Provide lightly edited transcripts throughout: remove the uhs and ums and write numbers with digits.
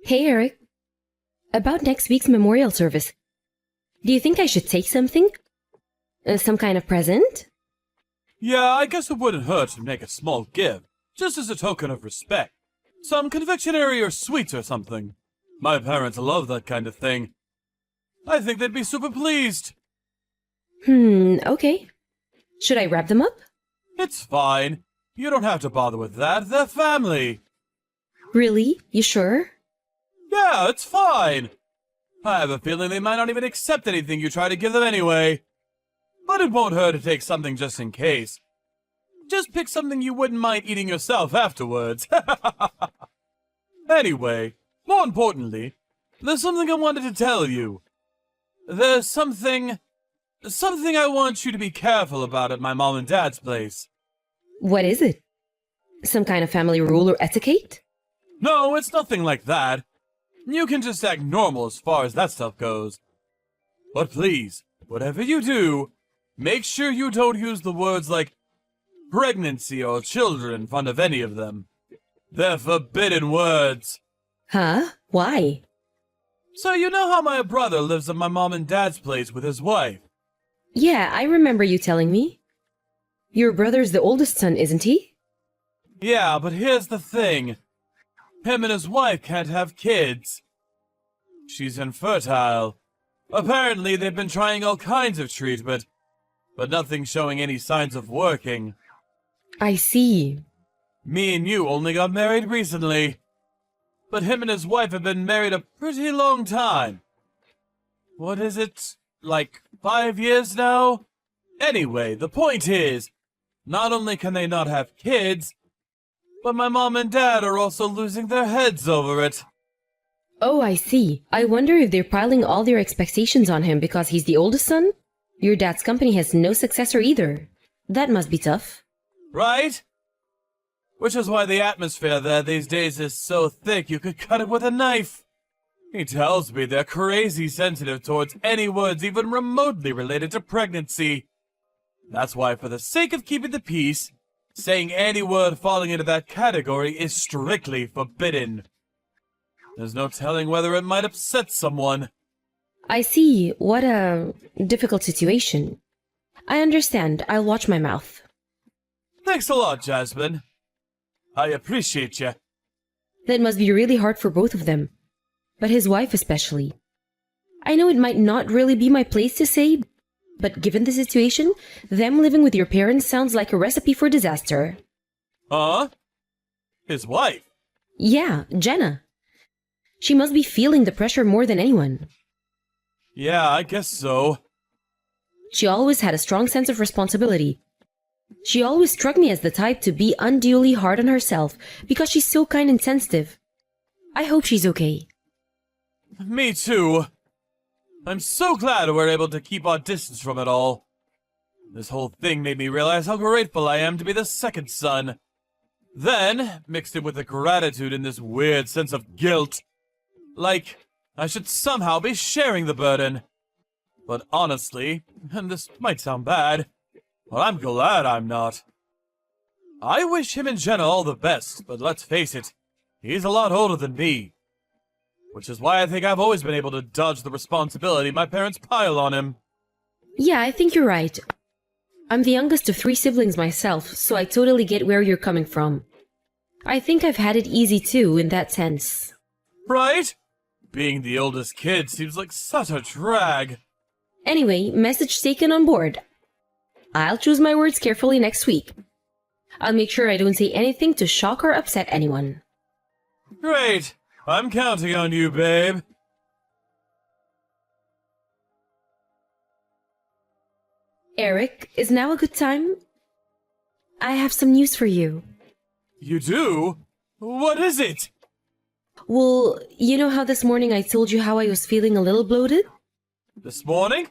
Hey Eric, about next week's memorial service. Do you think I should take something? Some kind of present? Yeah, I guess it wouldn't hurt to make a small gift, just as a token of respect. Some confectionery or sweets or something. My parents love that kind of thing. I think they'd be super pleased. Okay. Should I wrap them up? It's fine. You don't have to bother with that. They're family. Really? You sure? Yeah, it's fine. I have a feeling they might not even accept anything you try to give them anyway. But it won't hurt to take something just in case. Just pick something you wouldn't mind eating yourself afterwards. Anyway, more importantly, there's something I wanted to tell you. There's something I want you to be careful about at my mom and dad's place. What is it? Some kind of family rule or etiquette? No, it's nothing like that. You can just act normal as far as that stuff goes. But please, whatever you do, make sure you don't use the words like pregnancy or children in front of any of them. They're forbidden words. Huh? Why? So you know how my brother lives at my mom and dad's place with his wife? Yeah, I remember you telling me. Your brother's the oldest son, isn't he? Yeah, but here's the thing. Him and his wife can't have kids. She's infertile. Apparently, they've been trying all kinds of treatment, but nothing's showing any signs of working. I see. Me and you only got married recently, but him and his wife have been married a pretty long time. What is it? Like 5 years now? Anyway, the point is, not only can they not have kids, but my mom and dad are also losing their heads over it. Oh, I see. I wonder if they're piling all their expectations on him because he's the oldest son? Your dad's company has no successor either. That must be tough. Right? Which is why the atmosphere there these days is so thick you could cut it with a knife. He tells me they're crazy sensitive towards any words even remotely related to pregnancy. That's why, for the sake of keeping the peace, saying any word falling into that category is strictly forbidden. There's no telling whether it might upset someone. I see. What a difficult situation. I understand. I'll watch my mouth. Thanks a lot, Jasmine. I appreciate you. That must be really hard for both of them. But his wife especially. I know it might not really be my place to say, but given the situation, them living with your parents sounds like a recipe for disaster. Huh? His wife? Yeah, Jenna. She must be feeling the pressure more than anyone. Yeah, I guess so. She always had a strong sense of responsibility. She always struck me as the type to be unduly hard on herself because she's so kind and sensitive. I hope she's okay. Me too. I'm so glad we're able to keep our distance from it all. This whole thing made me realize how grateful I am to be the second son. Then, mixed in with the gratitude and this weird sense of guilt. Like, I should somehow be sharing the burden. But honestly, and this might sound bad, but I'm glad I'm not. I wish him and Jenna all the best, but let's face it, he's a lot older than me. Which is why I think I've always been able to dodge the responsibility my parents pile on him. Yeah, I think you're right. I'm the youngest of 3 siblings myself, so I totally get where you're coming from. I think I've had it easy too, in that sense. Right? Being the oldest kid seems like such a drag. Anyway, message taken on board. I'll choose my words carefully next week. I'll make sure I don't say anything to shock or upset anyone. Great! I'm counting on you, babe. Eric, is now a good time? I have some news for you. You do? What is it? Well, you know how this morning I told you how I was feeling a little bloated? This morning?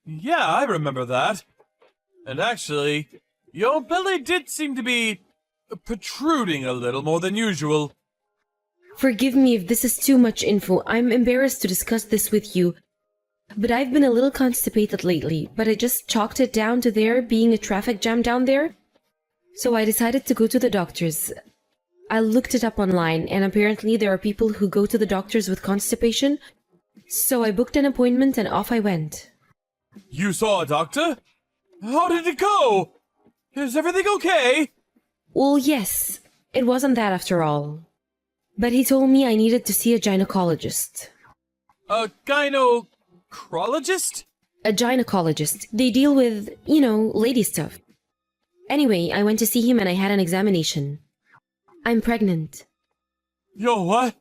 Yeah, I remember that. And actually, your belly did seem to be protruding a little more than usual. Forgive me if this is too much info. I'm embarrassed to discuss this with you. But I've been a little constipated lately, but I just chalked it down to there being a traffic jam down there. So I decided to go to the doctor's. I looked it up online, and apparently there are people who go to the doctors with constipation. So I booked an appointment and off I went. You saw a doctor? How did it go? Is everything okay? Well, yes, it wasn't that after all. But he told me I needed to see a gynecologist. A gynecologist? A gynecologist. They deal with, lady stuff. Anyway, I went to see him and I had an examination. I'm pregnant. Yo, what?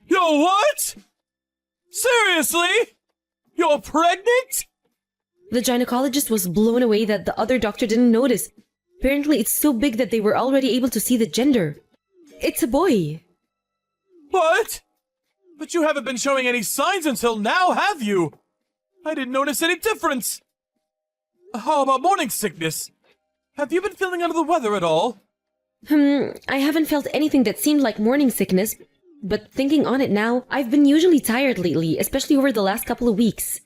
Yo, what? Seriously? You're pregnant? The gynecologist was blown away that the other doctor didn't notice. Apparently, it's so big that they were already able to see the gender. It's a boy. What? But you haven't been showing any signs until now, have you? I didn't notice any difference. How about morning sickness? Have you been feeling under the weather at all? I haven't felt anything that seemed like morning sickness, but thinking on it now, I've been usually tired lately, especially over the last couple of weeks.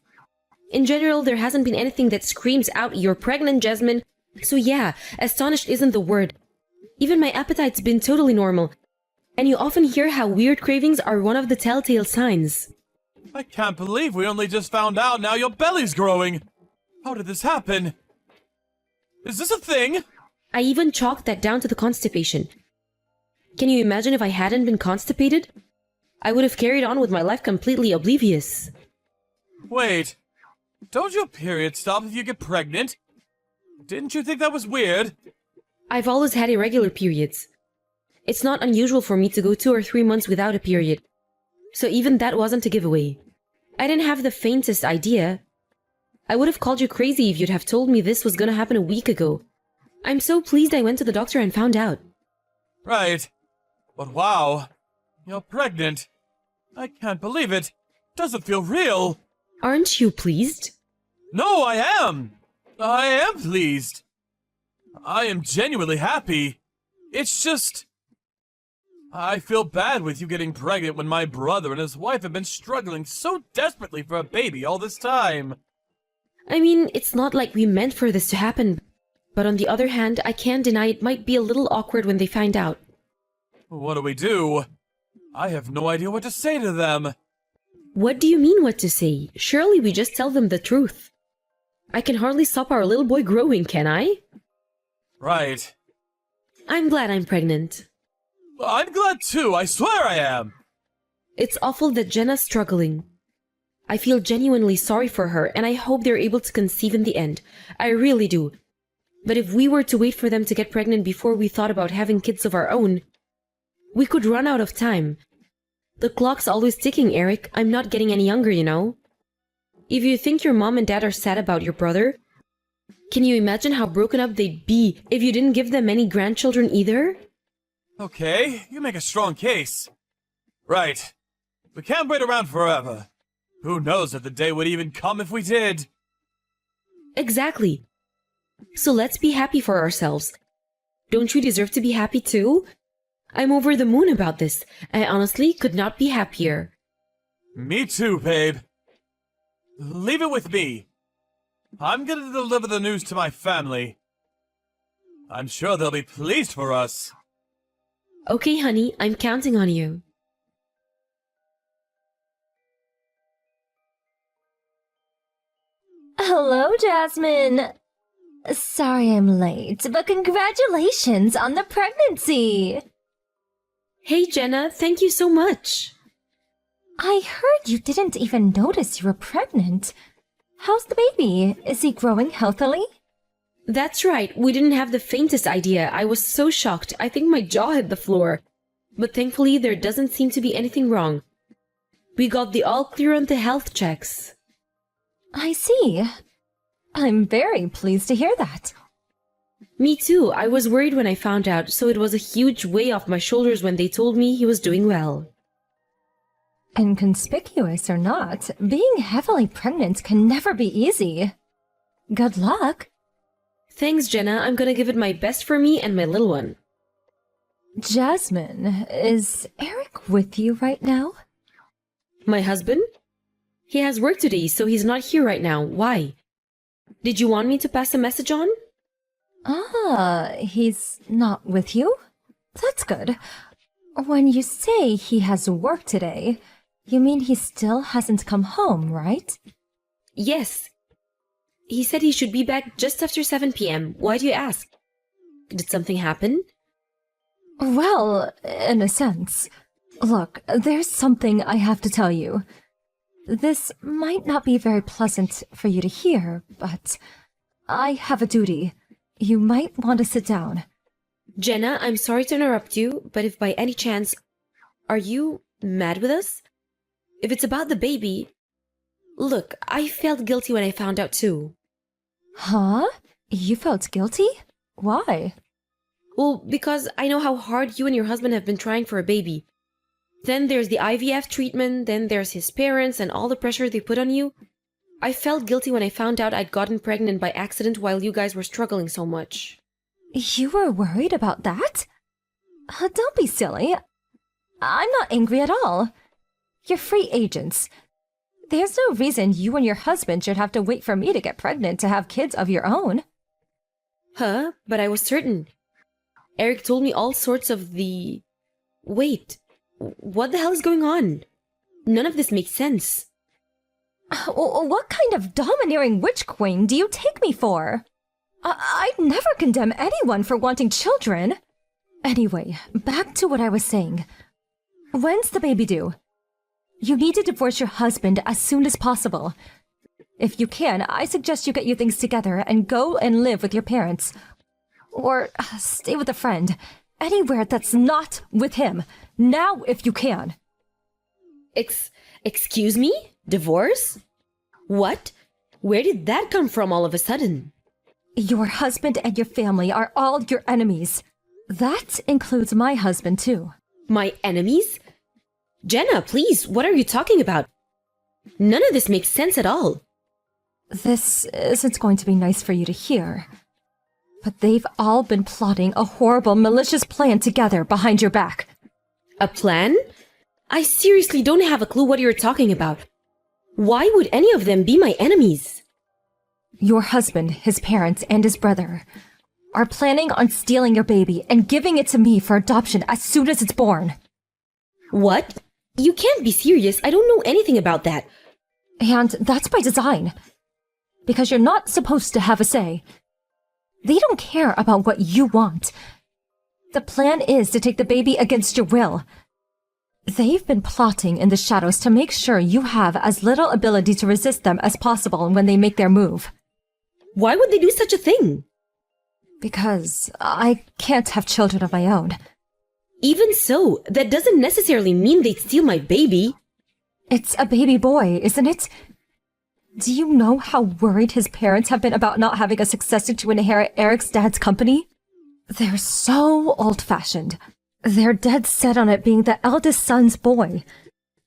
In general, there hasn't been anything that screams out, "You're pregnant, Jasmine." So yeah, astonished isn't the word. Even my appetite's been totally normal. And you often hear how weird cravings are one of the telltale signs. I can't believe we only just found out now your belly's growing. How did this happen? Is this a thing? I even chalked that down to the constipation. Can you imagine if I hadn't been constipated? I would have carried on with my life completely oblivious. Wait, don't your periods stop if you get pregnant? Didn't you think that was weird? I've always had irregular periods. It's not unusual for me to go 2 or 3 months without a period. So even that wasn't a giveaway. I didn't have the faintest idea. I would have called you crazy if you'd have told me this was gonna happen a week ago. I'm so pleased I went to the doctor and found out. Right. But wow, you're pregnant. I can't believe it. Doesn't feel real. Aren't you pleased? No, I am. I am pleased. I am genuinely happy. It's just... I feel bad with you getting pregnant when my brother and his wife have been struggling so desperately for a baby all this time. I mean, it's not like we meant for this to happen. But on the other hand, I can't deny it might be a little awkward when they find out. What do we do? I have no idea what to say to them. What do you mean what to say? Surely we just tell them the truth. I can hardly stop our little boy growing, can I? Right. I'm glad I'm pregnant. I'm glad too, I swear I am. It's awful that Jenna's struggling. I feel genuinely sorry for her, and I hope they're able to conceive in the end. I really do. But if we were to wait for them to get pregnant before we thought about having kids of our own, we could run out of time. The clock's always ticking, Eric. I'm not getting any younger, you know. If you think your mom and dad are sad about your brother, can you imagine how broken up they'd be if you didn't give them any grandchildren either? Okay, you make a strong case. Right. We can't wait around forever. Who knows if the day would even come if we did? Exactly. So let's be happy for ourselves. Don't you deserve to be happy too? I'm over the moon about this. I honestly could not be happier. Me too, babe. Leave it with me. I'm gonna deliver the news to my family. I'm sure they'll be pleased for us. Okay, honey, I'm counting on you. Hello, Jasmine. Sorry I'm late, but congratulations on the pregnancy. Hey, Jenna, thank you so much. I heard you didn't even notice you were pregnant. How's the baby? Is he growing healthily? That's right, we didn't have the faintest idea. I was so shocked, I think my jaw hit the floor. But thankfully, there doesn't seem to be anything wrong. We got the all clear on the health checks. I see. I'm very pleased to hear that. Me too, I was worried when I found out, so it was a huge weight off my shoulders when they told me he was doing well. Inconspicuous or not, being heavily pregnant can never be easy. Good luck. Thanks, Jenna. I'm gonna give it my best for me and my little one. Jasmine, is Eric with you right now? My husband? He has work today, so he's not here right now. Why? Did you want me to pass a message on? Ah, he's not with you? That's good. When you say he has work today, you mean he still hasn't come home, right? Yes. He said he should be back just after 7 p.m. Why do you ask? Did something happen? Well, in a sense. Look, there's something I have to tell you. This might not be very pleasant for you to hear, but I have a duty. You might want to sit down. Jenna, I'm sorry to interrupt you, but if by any chance, are you mad with us? If it's about the baby... Look, I felt guilty when I found out too. Huh? You felt guilty? Why? Well, because I know how hard you and your husband have been trying for a baby. Then there's the IVF treatment, then there's his parents and all the pressure they put on you. I felt guilty when I found out I'd gotten pregnant by accident while you guys were struggling so much. You were worried about that? Don't be silly. I'm not angry at all. You're free agents. There's no reason you and your husband should have to wait for me to get pregnant to have kids of your own. Huh? But I was certain. Eric told me all sorts of the... Wait, what the hell is going on? None of this makes sense. What kind of domineering witch queen do you take me for? I'd never condemn anyone for wanting children. Anyway, back to what I was saying. When's the baby due? You need to divorce your husband as soon as possible. If you can, I suggest you get your things together and go and live with your parents. Or stay with a friend. Anywhere that's not with him. Now, if you can. Excuse me? Divorce? What? Where did that come from all of a sudden? Your husband and your family are all your enemies. That includes my husband, too. My enemies? Jenna, please, what are you talking about? None of this makes sense at all. This isn't going to be nice for you to hear. But they've all been plotting a horrible, malicious plan together behind your back. A plan? I seriously don't have a clue what you're talking about. Why would any of them be my enemies? Your husband, his parents, and his brother are planning on stealing your baby and giving it to me for adoption as soon as it's born. What? You can't be serious. I don't know anything about that. And that's by design. Because you're not supposed to have a say. They don't care about what you want. The plan is to take the baby against your will. They've been plotting in the shadows to make sure you have as little ability to resist them as possible when they make their move. Why would they do such a thing? Because I can't have children of my own. Even so, that doesn't necessarily mean they'd steal my baby. It's a baby boy, isn't it? Do you know how worried his parents have been about not having a successor to inherit Eric's dad's company? They're so old-fashioned. They're dead set on it being the eldest son's boy.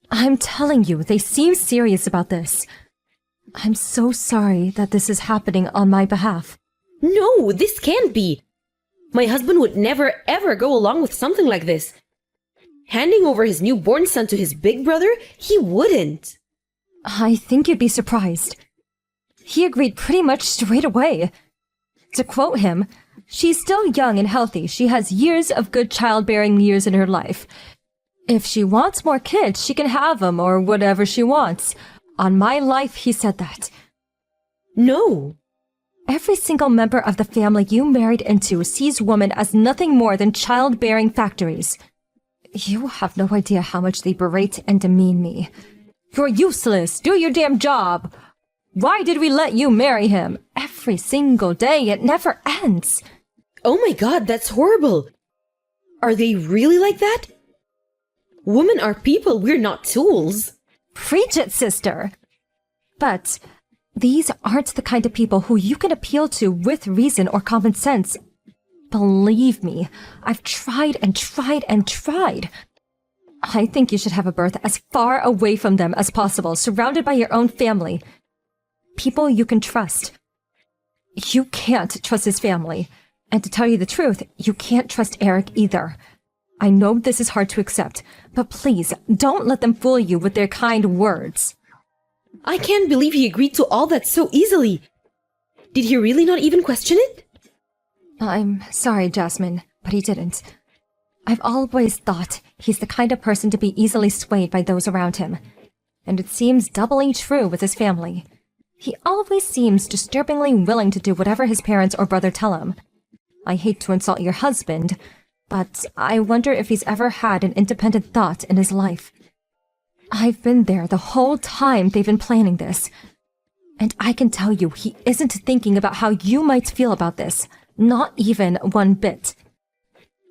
I'm telling you, they seem serious about this. I'm so sorry that this is happening on my behalf. No, this can't be. My husband would never ever go along with something like this. Handing over his newborn son to his big brother? He wouldn't. I think you'd be surprised. He agreed pretty much straight away. To quote him, "She's still young and healthy. She has years of good childbearing years in her life. If she wants more kids, she can have them or whatever she wants. On my life," he said that. No. Every single member of the family you married into sees women as nothing more than childbearing factories. You have no idea how much they berate and demean me. "You're useless. Do your damn job. Why did we let you marry him?" Every single day. It never ends. Oh my god, that's horrible. Are they really like that? Women are people, we're not tools. Preach it, sister. But these aren't the kind of people who you can appeal to with reason or common sense. Believe me, I've tried and tried and tried. I think you should have a birth as far away from them as possible, surrounded by your own family. People you can trust. You can't trust his family. And to tell you the truth, you can't trust Eric either. I know this is hard to accept, but please, don't let them fool you with their kind words. I can't believe he agreed to all that so easily. Did he really not even question it? I'm sorry, Jasmine, but he didn't. I've always thought he's the kind of person to be easily swayed by those around him. And it seems doubly true with his family. He always seems disturbingly willing to do whatever his parents or brother tell him. I hate to insult your husband, but I wonder if he's ever had an independent thought in his life. I've been there the whole time they've been planning this. And I can tell you he isn't thinking about how you might feel about this. Not even one bit.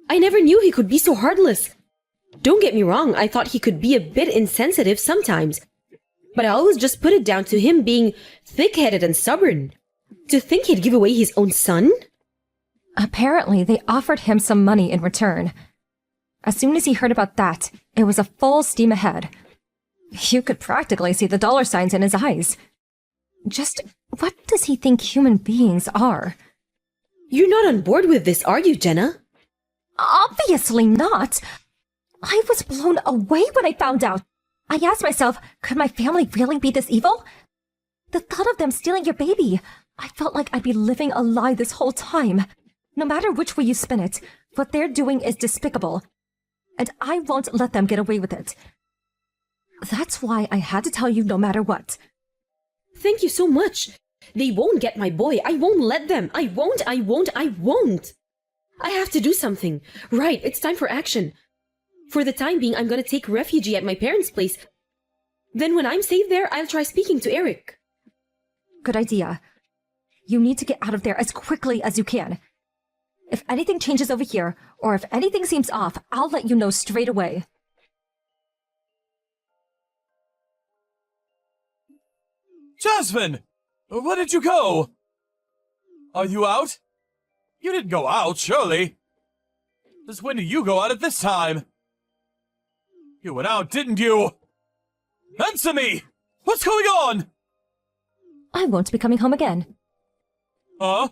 I never knew he could be so heartless. Don't get me wrong, I thought he could be a bit insensitive sometimes. But I always just put it down to him being thick-headed and stubborn. To think he'd give away his own son? Apparently, they offered him some money in return. As soon as he heard about that, it was a full steam ahead. You could practically see the dollar signs in his eyes. Just what does he think human beings are? You're not on board with this, are you, Jenna? Obviously not. I was blown away when I found out. I asked myself, could my family really be this evil? The thought of them stealing your baby, I felt like I'd be living a lie this whole time. No matter which way you spin it, what they're doing is despicable. And I won't let them get away with it. That's why I had to tell you no matter what. Thank you so much. They won't get my boy. I won't let them. I won't. I have to do something. Right, it's time for action. For the time being, I'm gonna take refuge at my parents' place. Then when I'm safe there, I'll try speaking to Eric. Good idea. You need to get out of there as quickly as you can. If anything changes over here, or if anything seems off, I'll let you know straight away. Jasmine! Where did you go? Are you out? You didn't go out, surely. Since when did you go out at this time? You went out, didn't you? Answer me! What's going on? I won't be coming home again. Huh?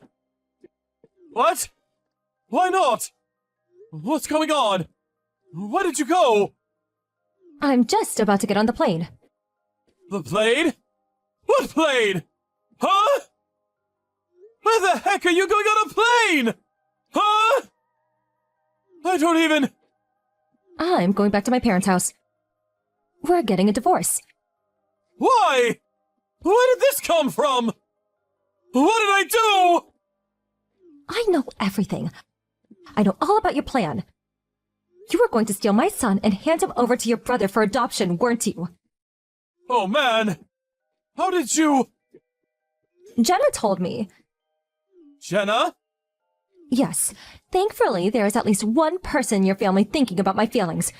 What? Why not? What's going on? Where did you go? I'm just about to get on the plane. The plane? What plane? Huh? Where the heck are you going on a plane? Huh? I don't even... I'm going back to my parents' house. We're getting a divorce. Why? Where did this come from? What did I do? I know everything. I know all about your plan. You were going to steal my son and hand him over to your brother for adoption, weren't you? Oh man! How did you... Jenna told me. Jenna? Yes. Thankfully, there is at least one person in your family thinking about my feelings.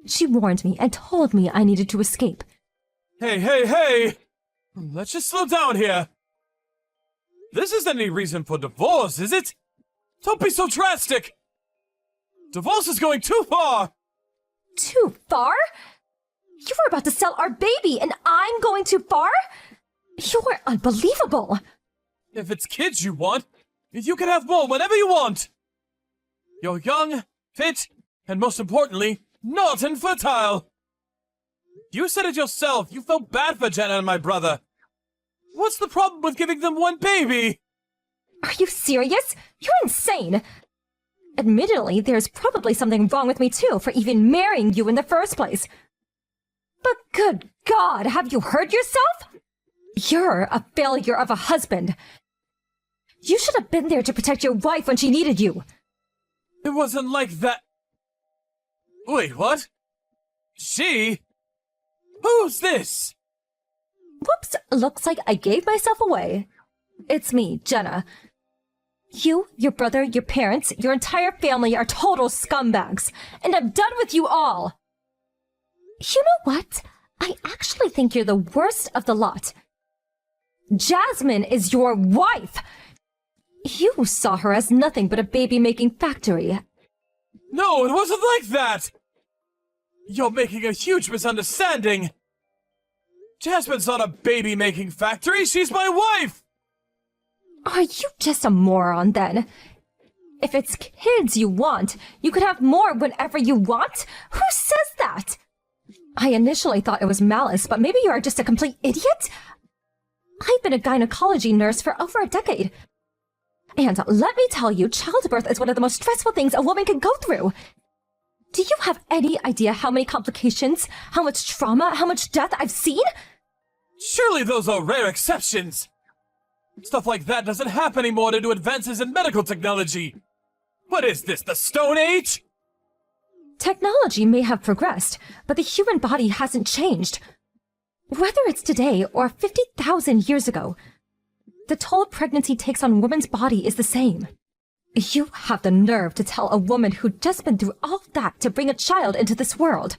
She warned me and told me I needed to escape. Hey! Let's just slow down here. This isn't any reason for divorce, is it? Don't be so drastic! Divorce is going too far! Too far? You were about to sell our baby and I'm going too far? You're unbelievable! If it's kids you want, you can have more whenever you want! You're young, fit, and most importantly, not infertile! You said it yourself, you felt bad for Jenna and my brother. What's the problem with giving them one baby? Are you serious? You're insane! Admittedly, there's probably something wrong with me too for even marrying you in the first place. But good God, have you heard yourself? You're a failure of a husband. You should have been there to protect your wife when she needed you. It wasn't like that. Wait, what? She? Who's this? Whoops, looks like I gave myself away. It's me, Jenna. You, your brother, your parents, your entire family are total scumbags, and I'm done with you all. You know what? I actually think you're the worst of the lot. Jasmine is your wife! You saw her as nothing but a baby-making factory. No, it wasn't like that! You're making a huge misunderstanding! Jasmine's not a baby-making factory, she's my wife! Are you just a moron, then? If it's kids you want, you could have more whenever you want? Who says that? I initially thought it was malice, but maybe you are just a complete idiot? I've been a gynecology nurse for over a decade. And let me tell you, childbirth is one of the most stressful things a woman can go through. Do you have any idea how many complications, how much trauma, how much death I've seen? Surely those are rare exceptions! Stuff like that doesn't happen anymore due to advances in medical technology! What is this, the Stone Age? Technology may have progressed, but the human body hasn't changed. Whether it's today or 50,000 years ago, the toll pregnancy takes on a woman's body is the same. You have the nerve to tell a woman who'd just been through all that to bring a child into this world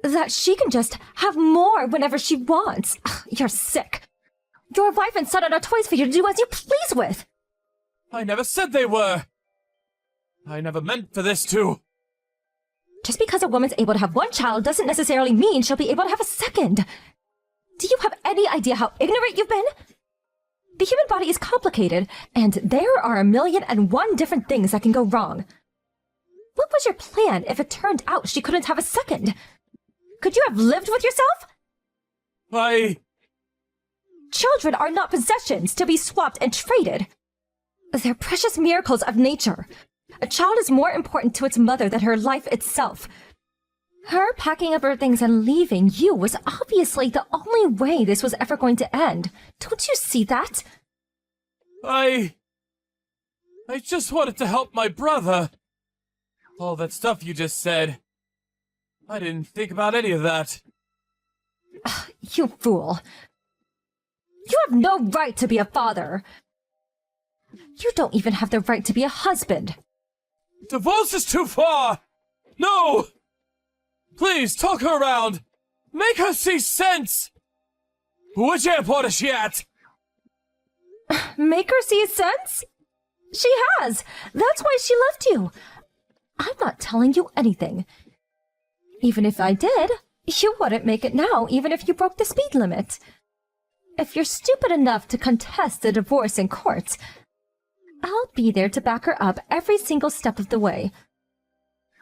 that she can just have more whenever she wants. Ugh, you're sick. Your wife and son are not toys for you to do as you please with. I never said they were! I never meant for this to... Just because a woman's able to have one child doesn't necessarily mean she'll be able to have a second. Do you have any idea how ignorant you've been? The human body is complicated, and there are 1,000,001 different things that can go wrong. What was your plan if it turned out she couldn't have a second? Could you have lived with yourself? Children are not possessions to be swapped and traded. They're precious miracles of nature. A child is more important to its mother than her life itself. Her packing up her things and leaving you was obviously the only way this was ever going to end. Don't you see that? I just wanted to help my brother. All that stuff you just said. I didn't think about any of that. You fool. You have no right to be a father. You don't even have the right to be a husband. Divorce is too far! No! Please, talk her around! Make her see sense! Which airport is she at? Make her see sense? She has! That's why she left you! I'm not telling you anything. Even if I did, you wouldn't make it now, even if you broke the speed limit. If you're stupid enough to contest the divorce in court, I'll be there to back her up every single step of the way.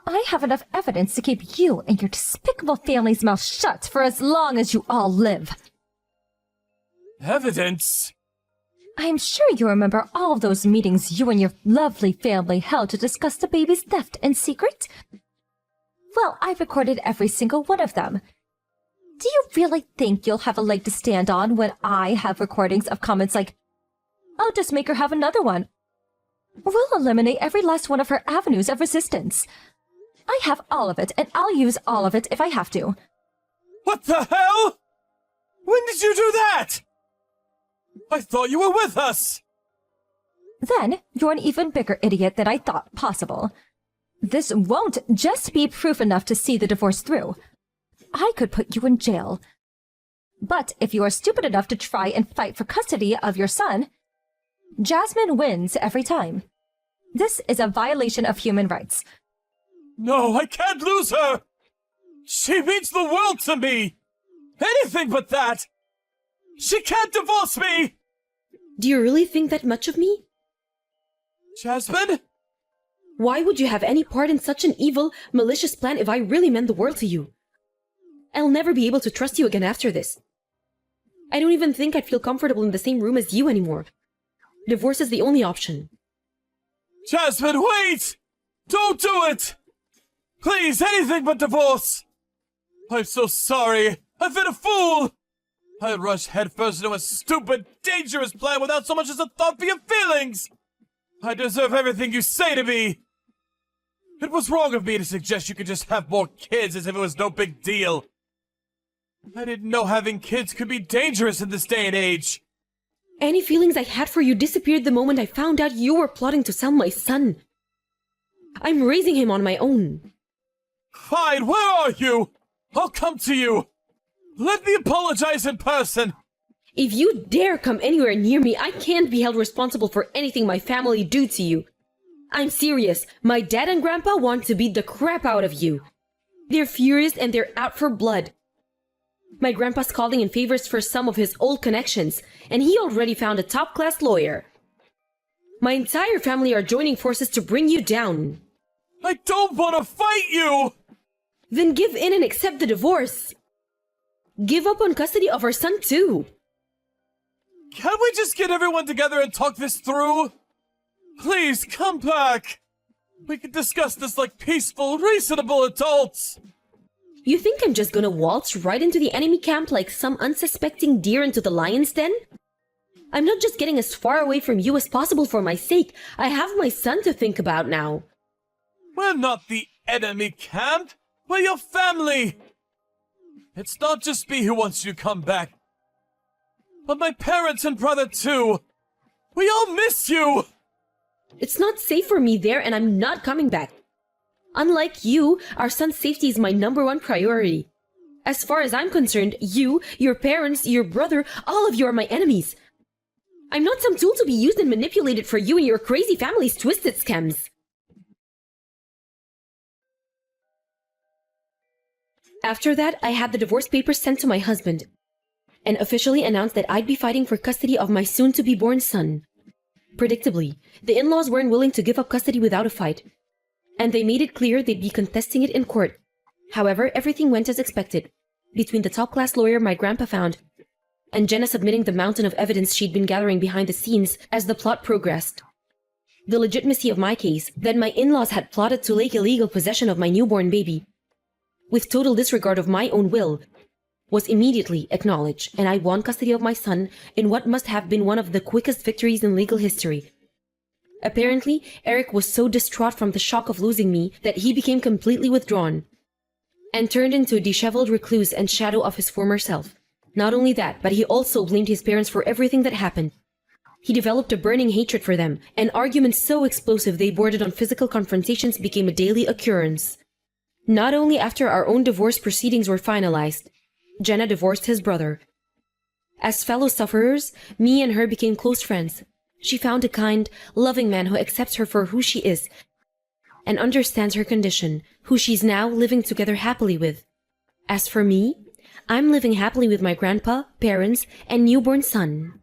I have enough evidence to keep you and your despicable family's mouth shut for as long as you all live. Evidence? I'm sure you remember all of those meetings you and your lovely family held to discuss the baby's theft in secret? Well, I've recorded every single one of them. Do you really think you'll have a leg to stand on when I have recordings of comments like, "I'll just make her have another one"? We'll eliminate every last one of her avenues of resistance. I have all of it, and I'll use all of it if I have to. What the hell? When did you do that? I thought you were with us! Then, you're an even bigger idiot than I thought possible. This won't just be proof enough to see the divorce through. I could put you in jail. But if you are stupid enough to try and fight for custody of your son, Jasmine wins every time. This is a violation of human rights. No, I can't lose her! She means the world to me! Anything but that! She can't divorce me! Do you really think that much of me? Jasmine? Why would you have any part in such an evil, malicious plan if I really meant the world to you? I'll never be able to trust you again after this. I don't even think I'd feel comfortable in the same room as you anymore. Divorce is the only option. Jasmine, wait! Don't do it! Please, anything but divorce! I'm so sorry. I've been a fool! I rushed headfirst into a stupid, dangerous plan without so much as a thought for your feelings! I deserve everything you say to me! It was wrong of me to suggest you could just have more kids as if it was no big deal. I didn't know having kids could be dangerous in this day and age. Any feelings I had for you disappeared the moment I found out you were plotting to sell my son. I'm raising him on my own. Fine, where are you? I'll come to you. Let me apologize in person. If you dare come anywhere near me, I can't be held responsible for anything my family do to you. I'm serious. My dad and grandpa want to beat the crap out of you. They're furious and they're out for blood. My grandpa's calling in favors for some of his old connections, and he already found a top-class lawyer. My entire family are joining forces to bring you down. I don't want to fight you! Then give in and accept the divorce. Give up on custody of our son too. Can't we just get everyone together and talk this through? Please, come back! We could discuss this like peaceful, reasonable adults! You think I'm just gonna waltz right into the enemy camp like some unsuspecting deer into the lion's den? I'm not just getting as far away from you as possible for my sake. I have my son to think about now. We're not the enemy camp! We're your family! It's not just me who wants you to come back, but my parents and brother too! We all miss you! It's not safe for me there, and I'm not coming back. Unlike you, our son's safety is my #1 priority. As far as I'm concerned, you, your parents, your brother, all of you are my enemies. I'm not some tool to be used and manipulated for you and your crazy family's twisted schemes. After that, I had the divorce papers sent to my husband and officially announced that I'd be fighting for custody of my soon-to-be-born son. Predictably, the in-laws weren't willing to give up custody without a fight, and they made it clear they'd be contesting it in court. However, everything went as expected, between the top-class lawyer my grandpa found and Jenna submitting the mountain of evidence she'd been gathering behind the scenes as the plot progressed. The legitimacy of my case, that my in-laws had plotted to take illegal possession of my newborn baby, with total disregard of my own will, was immediately acknowledged, and I won custody of my son in what must have been one of the quickest victories in legal history. Apparently, Eric was so distraught from the shock of losing me that he became completely withdrawn and turned into a disheveled recluse and shadow of his former self. Not only that, but he also blamed his parents for everything that happened. He developed a burning hatred for them, and arguments so explosive they bordered on physical confrontations became a daily occurrence. Not only after our own divorce proceedings were finalized, Jenna divorced his brother. As fellow sufferers, me and her became close friends. She found a kind, loving man who accepts her for who she is and understands her condition, who she's now living together happily with. As for me, I'm living happily with my grandpa, parents, and newborn son.